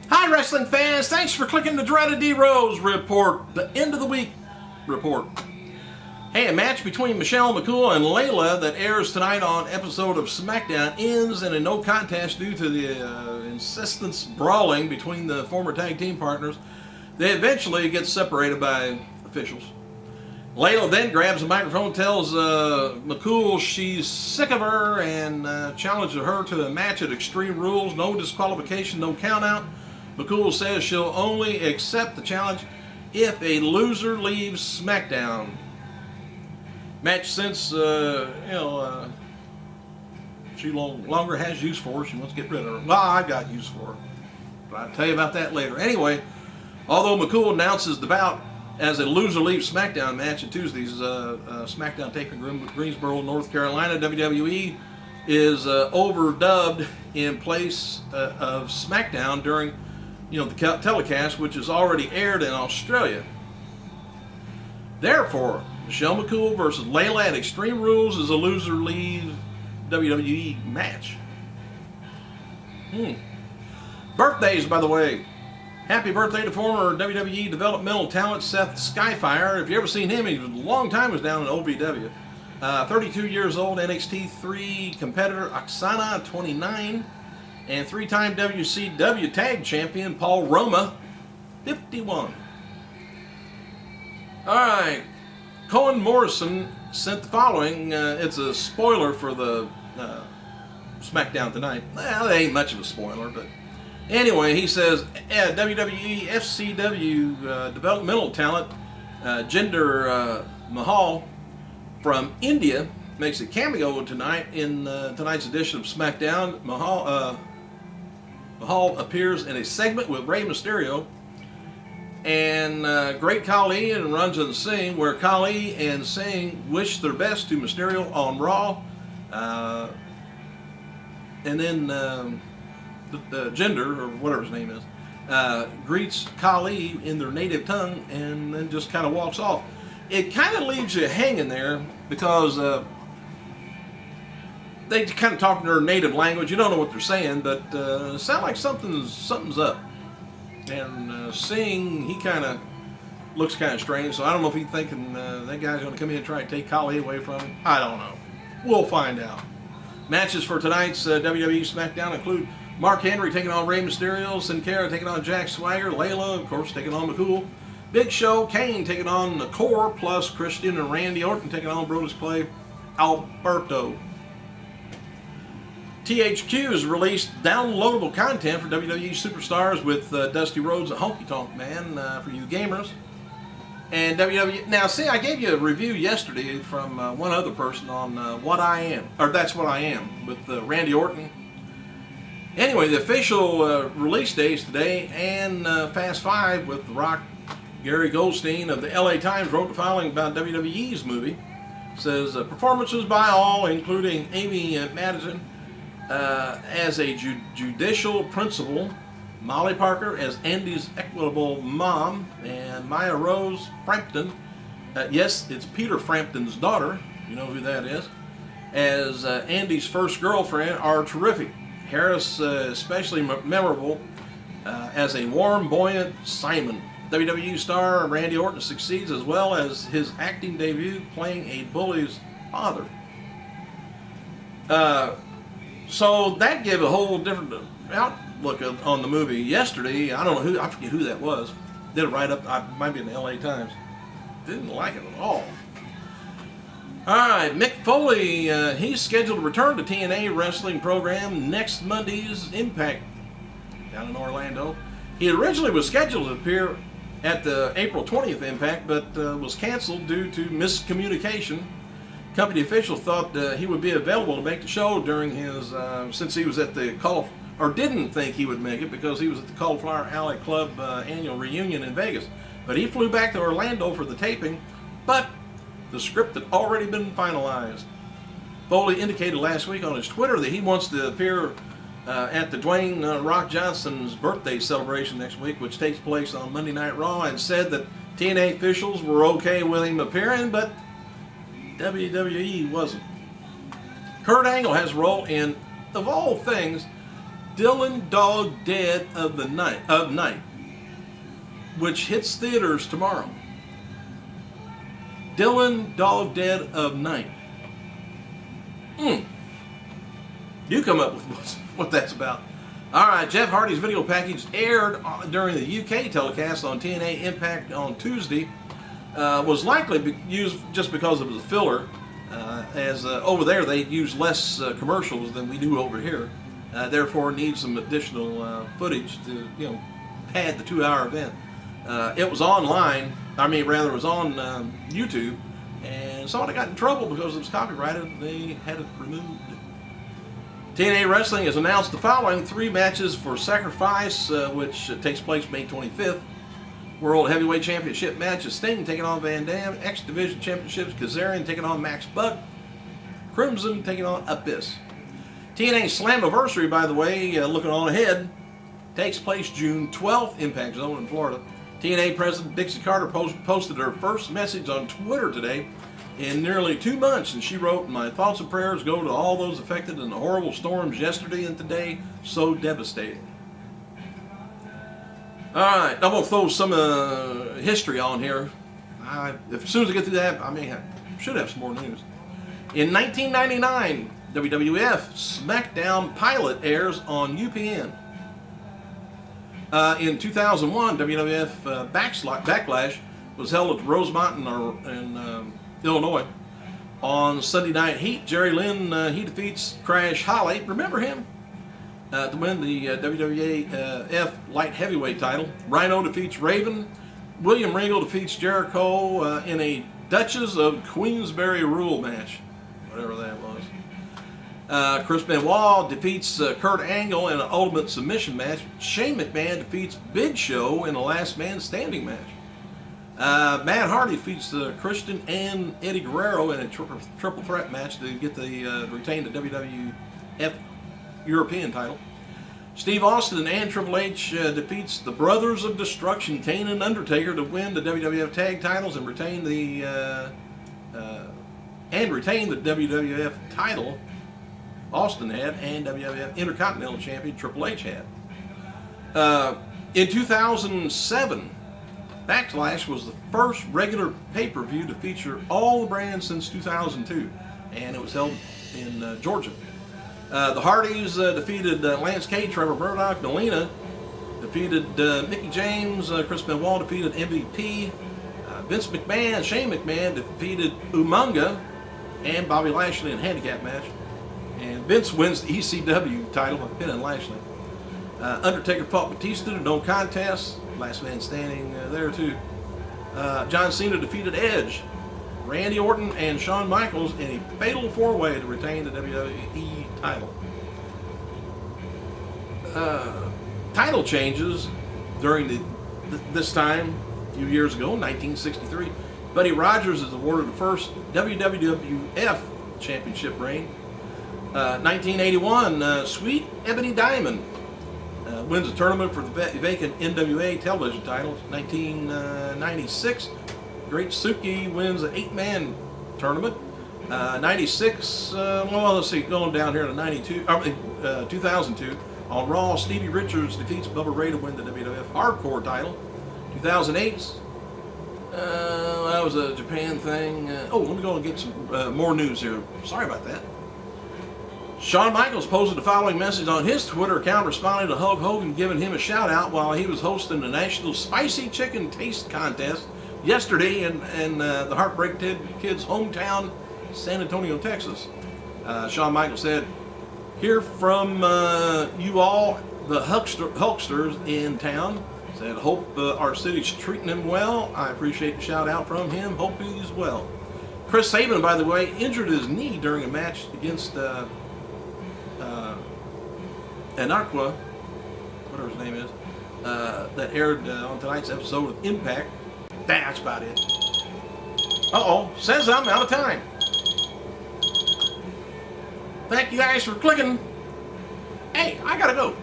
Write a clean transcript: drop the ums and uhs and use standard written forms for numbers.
Hi, wrestling fans. Thanks for clicking the dreaded D-Rose report, the end of the week report. Hey, a match between Michelle McCool and Layla that airs tonight on episode of SmackDown ends in a no contest due to the insistence brawling between the former tag team partners. They eventually get separated by officials. Layla then grabs the microphone, tells McCool she's sick of her, and challenges her to a match at Extreme Rules. No disqualification, no countout. McCool says she'll only accept the challenge if a loser leaves SmackDown. Match since, she no longer has use for her. She wants to get rid of her. Well, I've got use for her, but I'll tell you about that later. Anyway, although McCool announces the bout as a loser leaves SmackDown match in Tuesday's SmackDown taping in Greensboro, North Carolina, WWE is overdubbed in place of SmackDown during the telecast, which is already aired in Australia. Therefore, Michelle McCool versus Layla at Extreme Rules is a loser leaves WWE match. Birthdays, by the way. Happy birthday to former WWE developmental talent Seth Skyfire. If you ever seen him, he was a long time was down in OVW. 32 years old, NXT 3 competitor Oksana, 29. And three-time WCW Tag Champion Paul Roma, 51. Alright, Cohen Morrison sent the following. It's a spoiler for the SmackDown tonight. Well, it ain't much of a spoiler, but anyway, he says, WWE FCW developmental talent Jinder Mahal from India makes a cameo tonight in tonight's edition of SmackDown. Mahal appears in a segment with Rey Mysterio and Great Khali and Ranjan Singh, where Khali and Singh wish their best to Mysterio on Raw. And then Jinder, or whatever his name is, greets Khali in their native tongue and then just kind of walks off. It kind of leaves you hanging there because they kind of talk in their native language. You don't know what they're saying, but it sounds like something's up. And Singh, he kind of looks kind of strange, so I don't know if he's thinking that guy's going to come in and try and take Khali away from him. I don't know. We'll find out. Matches for tonight's WWE SmackDown include Mark Henry taking on Rey Mysterio, Sin Cara taking on Jack Swagger, Layla, of course, taking on McCool, Big Show, Kane taking on the Core, plus Christian and Randy Orton taking on Brodus Clay, Alberto. THQ has released downloadable content for WWE Superstars with Dusty Rhodes and Honky Tonk Man for you gamers. And WWE. Now, see, I gave you a review yesterday from one other person on What I Am, or That's What I Am, with Randy Orton. Anyway, the official release date is today, and Fast 5 with The Rock. Gary Goldstein of the LA Times wrote the following about WWE's movie. It says, performances by all, including Amy Madison as a judicial principal, Molly Parker as Andy's equitable mom, and Maya Rose Frampton, yes, it's Peter Frampton's daughter, you know who that is, as Andy's first girlfriend are terrific. Harris especially memorable as a warm, buoyant Simon. WWE star Randy Orton succeeds as well as his acting debut playing a bully's father. So that gave a whole different outlook on the movie. Yesterday, I don't know I forget who that was. Did it right up, might be in the LA Times. Didn't like it at all. Alright, Mick Foley, he's scheduled to return to TNA wrestling program next Monday's Impact down in Orlando. He originally was scheduled to appear at the April 20th Impact, but was canceled due to miscommunication. Company officials thought he would be available to make the show during his, since he was at the didn't think he would make it because he was at the Cauliflower Alley Club annual reunion in Vegas. But he flew back to Orlando for the taping, but the script had already been finalized. Foley indicated last week on his Twitter that he wants to appear at the Dwayne Rock Johnson's birthday celebration next week, which takes place on Monday Night Raw, and said that TNA officials were okay with him appearing, but WWE wasn't. Kurt Angle has a role in, of all things, Dylan Dog Dead of Night, which hits theaters tomorrow. Dylan Dog Dead of Night. You come up with what that's about. All right, Jeff Hardy's video package aired during the UK telecast on TNA Impact on Tuesday. Was likely used just because it was a filler, as over there they use less commercials than we do over here. Therefore, needs some additional footage to pad the 2-hour event. It was online. It was on YouTube, and somebody got in trouble because it was copyrighted. And they had it removed. TNA Wrestling has announced the following 3 matches for Sacrifice, which takes place May 25th. World Heavyweight Championship match is Sting taking on Van Dam. X Division Championships, Kazarian taking on Max Buck. Crimson taking on Abyss. TNA Slammiversary, by the way, looking on ahead, takes place June 12th, Impact Zone in Florida. TNA President Dixie Carter posted her first message on Twitter today in nearly 2 months, and she wrote, "My thoughts and prayers go to all those affected in the horrible storms yesterday and today, so devastating." All right, I'm going to throw some history on here. As soon as I get through that, should have some more news. In 1999, WWF SmackDown pilot airs on UPN. In 2001, WWF Backlash was held at Rosemont in Illinois. On Sunday Night Heat, Jerry Lynn he defeats Crash Holly. Remember him? To win the WWF Light Heavyweight title. Rhino defeats Raven. William Regal defeats Jericho in a Duchess of Queensberry Rule match, whatever that was. Chris Benoit defeats Kurt Angle in an Ultimate Submission match. Shane McMahon defeats Big Show in a Last Man Standing match. Matt Hardy defeats Christian and Eddie Guerrero in a triple threat match to get retain the WWF European title. Steve Austin and Triple H defeats the Brothers of Destruction, Kane and Undertaker, to win the WWF Tag Titles and retain the WWF title Austin had, and WWF Intercontinental Champion Triple H had. In 2007, Backlash was the first regular pay-per-view to feature all the brands since 2002, and it was held in Georgia. The Hardys defeated Lance Cade, Trevor Murdoch. Melina defeated Mickey James. Chris Benoit defeated MVP. Vince McMahon, Shane McMahon defeated Umaga and Bobby Lashley in a handicap match. And Vince wins the ECW title by pinning Lashley. Undertaker fought Batista to no contest. Last man standing there too. John Cena defeated Edge, Randy Orton, and Shawn Michaels in a fatal 4-way to retain the WWE title. Title changes during this time, a few years ago, 1963. Buddy Rogers is awarded the first WWF Championship reign. 1981, Sweet Ebony Diamond wins a tournament for the vacant NWA television titles. 1996, Great Suki wins an 8-man tournament. 96, let's see, going down here to 2002, on Raw, Stevie Richards defeats Bubba Ray to win the WWF Hardcore title. 2008, that was a Japan thing. Let me go and get some more news here. Sorry about that. Shawn Michaels posted the following message on his Twitter account, responding to Hulk Hogan giving him a shout out while he was hosting the National Spicy Chicken Taste Contest yesterday in the Heartbreak Kid's hometown, San Antonio, Texas. Shawn Michaels said, "Hear from you all, the Hulksters in town. Said, hope our city's treating him well. I appreciate the shout out from him. Hope he's well." Chris Sabin, by the way, injured his knee during a match against Anarqua, whatever his name is, that aired on tonight's episode of Impact. That's about it. Says I'm out of time. Thank you guys for clicking. Hey, I gotta go.